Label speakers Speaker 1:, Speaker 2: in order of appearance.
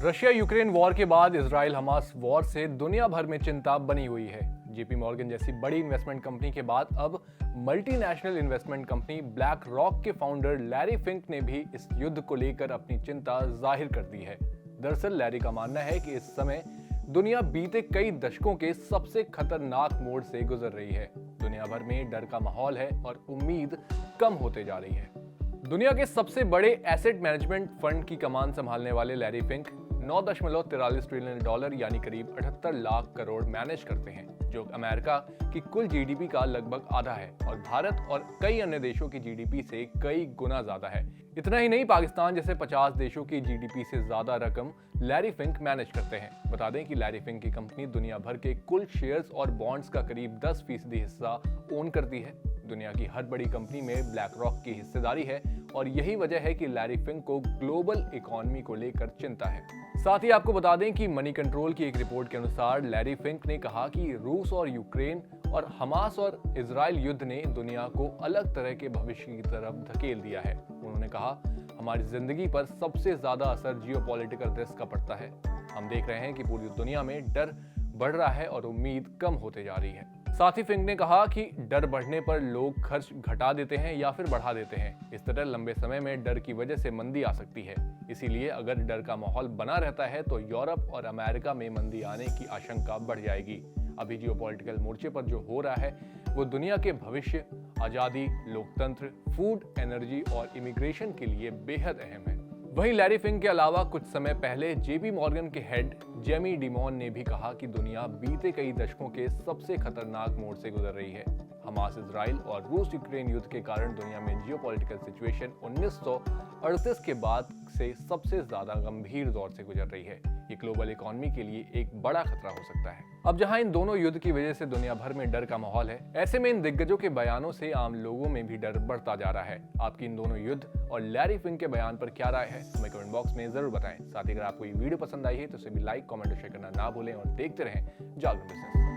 Speaker 1: Russia Ukraine war के बाद Israel Hamas war से दुनिया भर में चिंता बनी हुई है। जेपी मॉर्गन जैसी बड़ी इन्वेस्टमेंट कंपनी के बाद अब multinational investment company black rock के फाउंडर लैरी फिंक ने भी इस युद्ध को लेकर अपनी चिंता जाहिर कर दी है। दरअसल लैरी का मानना है कि इस समय दुनिया बीते कई दशकों के सबसे खतरनाक मोड़ से गुजर रही है। दुनिया भर में डर का माहौल है और उम्मीद कम होते जा रही है। दुनिया के सबसे बड़े एसेट मैनेजमेंट फंड की कमान संभालने वाले लैरी फिंक 9.43 ट्रिलियन डॉलर यानी करीब 78 लाख करोड़ मैनेज करते हैं, जो अमेरिका की कुल जीडीपी का लगभग आधा है और भारत और कई अन्य देशों की जीडीपी से कई गुना ज्यादा है। इतना ही नहीं, पाकिस्तान जैसे 50 देशों की जीडीपी से ज्यादा रकम लैरी फिंक मैनेज करते हैं। बता दें कि लैरी फिंक की कंपनी दुनिया भर के कुल शेयर्स और बॉन्ड्स का करीब 10% हिस्सा ओन करती है। दुनिया की हर बड़ी कंपनी में ब्लैक रॉक की हिस्सेदारी है और यही वजह है कि लैरी फिंक को ग्लोबल इकोनॉमी को लेकर चिंता है। साथ ही आपको बता दें कि मनी कंट्रोल की एक रिपोर्ट के अनुसार लैरी फिंक ने कहा कि रूस और यूक्रेन और हमास और इजराइल युद्ध ने दुनिया को अलग तरह के भविष्य की तरफ धकेल दिया है। उन्होंने कहा, हमारी जिंदगी पर सबसे ज्यादा असर जियोपॉलिटिकल रिस्क का पड़ता है। हम देख रहे हैं कि पूरी दुनिया में डर बढ़ रहा है और उम्मीद कम होते जा रही है। साथ ही फिंक ने कहा कि डर बढ़ने पर लोग खर्च घटा देते हैं या फिर बढ़ा देते हैं। इस तरह लंबे समय में डर की वजह से मंदी आ सकती है। इसीलिए अगर डर का माहौल बना रहता है तो यूरोप और अमेरिका में मंदी आने की आशंका बढ़ जाएगी। अभी जियोपॉलिटिकल मोर्चे पर जो हो रहा है वो दुनिया के भविष्य, आजादी, लोकतंत्र, फूड, एनर्जी और इमिग्रेशन के लिए बेहद अहम है। वहीं लैरी फिंक के अलावा कुछ समय पहले जेपी मॉर्गन के हेड जेमी डिमॉन ने भी कहा कि दुनिया बीते कई दशकों के सबसे खतरनाक मोड़ से गुजर रही है। हमास इजराइल और रूस यूक्रेन युद्ध के कारण दुनिया में जियोपॉलिटिकल सिचुएशन 1938 के बाद से सबसे ज्यादा गंभीर दौर से गुजर रही है। ये ग्लोबल इकोनॉमी के लिए एक बड़ा खतरा हो सकता है। अब जहां इन दोनों युद्ध की वजह से दुनिया भर में डर का माहौल है, ऐसे में इन दिग्गजों के बयानों से आम लोगों में भी डर बढ़ता जा रहा है। आपकी इन दोनों युद्ध और लैरी फिंक के बयान पर क्या राय है, हमें कमेंट बॉक्स में जरूर बताएं। साथ ही अगर आपको ये वीडियो पसंद आई है तो इसे भी लाइक, कमेंट और शेयर करना ना भूलें और देखते रहें जागरण बिजनेस।